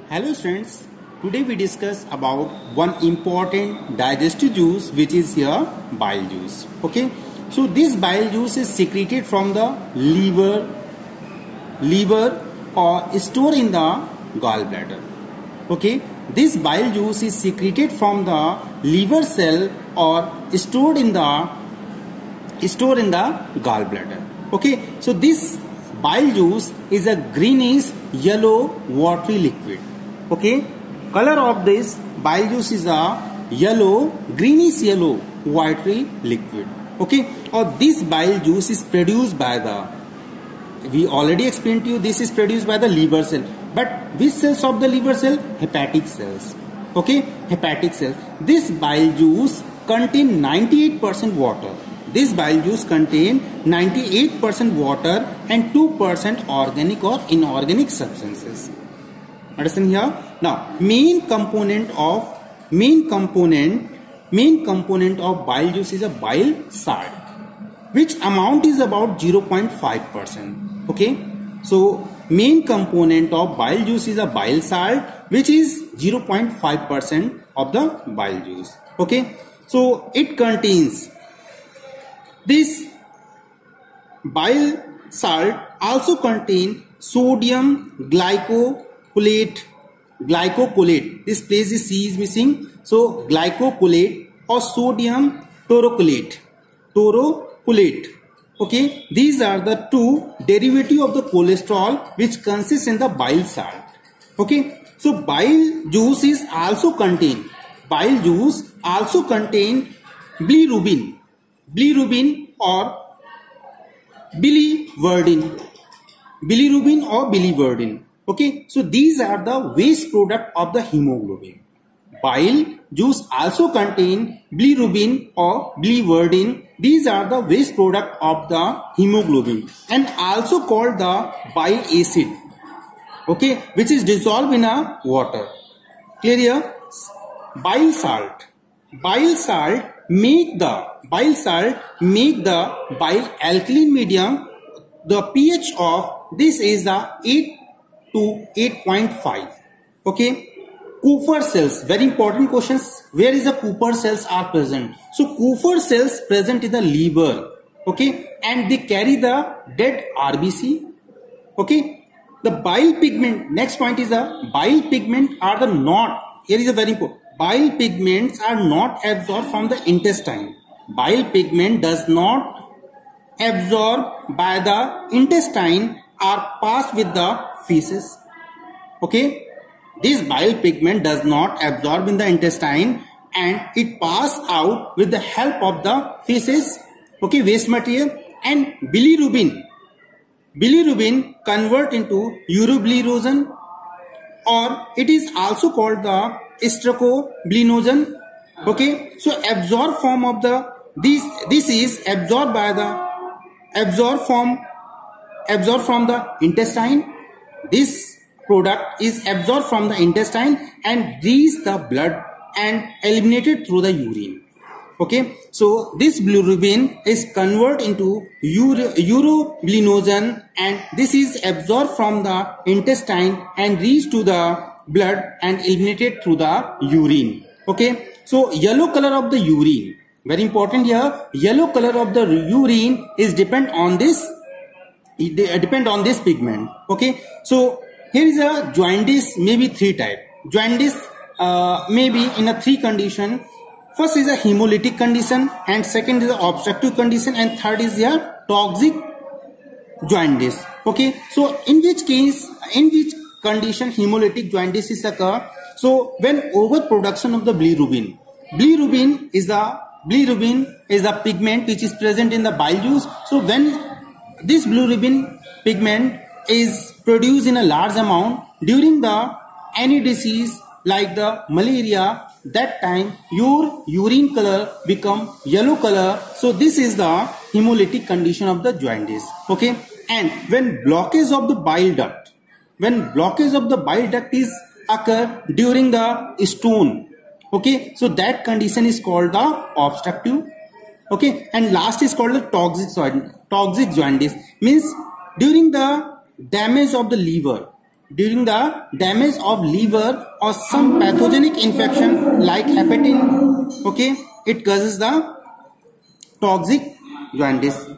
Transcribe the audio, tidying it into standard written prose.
Hello students, today we discuss about one important digestive juice which is here bile juice. Okay, so this bile juice is secreted from the liver or stored in the gallbladder. Okay, this bile juice is secreted from the liver cell or stored in the gallbladder. Okay, so this bile juice is a greenish yellow watery liquid. Okay, color of this bile juice is a greenish yellow watery liquid. Okay, or this bile juice is produced by we already explained to you, this is produced by the liver cell. But which cells of the liver cell? Hepatic cells. Okay, hepatic cells. This bile juice contain 98% water. This bile juice contain 98% water and 2% organic or inorganic substances. Understand here? Now, main component of bile juice is a bile salt, which amount is about 0.5%. Okay, so main component of bile juice is a bile salt, which is 0.5% of the bile juice. Okay, so it contains this bile salt also contain sodium glycocolate. This place is C is missing, so glycocolate or sodium taurocolate. Okay, these are the two derivative of the cholesterol which consists in the bile salt. Okay, so bile juice also contain bilirubin or biliverdin. Okay, so these are the waste product of the hemoglobin. Bile juice also contain bilirubin or biliverdin. These are the waste product of the hemoglobin and also called the bile acid. Okay, which is dissolved in a water. Clear here? Bile salt make the bile alkaline medium. The pH of this is 8 to 8.5. Okay, Kupffer cells, very important questions. Where is the Kupffer cells are present? So Kupffer cells present in the liver. Okay, and they carry the dead RBC. Okay, the bile pigment, next point is the bile pigment are the not, here is a very important, bile pigments are not absorbed from the intestine. Bile pigment does not absorb by the intestine are passed with the feces. Okay, this bile pigment does not absorb in the intestine and it pass out with the help of the feces. Okay, waste material. And bilirubin convert into urobilinogen, or it is also called the strocobilinogen. Okay, so absorbed form of the this is absorbed from the intestine. This product is absorbed from the intestine and reach the blood and eliminated through the urine. Okay, so this bilirubin is converted into urobilinogen and this is absorbed from the intestine and reach to the blood and eliminated through the urine. Okay, so yellow color of the urine, very important here, yellow color of the urine is depend on this pigment. Okay, so here is a jaundice, maybe three type. Jaundice maybe in a three condition. First is a hemolytic condition, and second is a obstructive condition, and third is a toxic jaundice. Okay, so in which condition hemolytic jaundice is occur? So when overproduction of the bilirubin is a pigment which is present in the bile juice. So when this bilirubin pigment is produced in a large amount during any disease like the malaria, that time your urine color become yellow color. So this is the hemolytic condition of the jaundice. Okay, and when blockage of the bile duct, is occur during the stone. Okay, so that condition is called the obstructive. Okay, and last is called the toxic jaundice, means during the damage of the liver during the damage of liver or some pathogenic infection like hepatitis. Okay, it causes the toxic jaundice.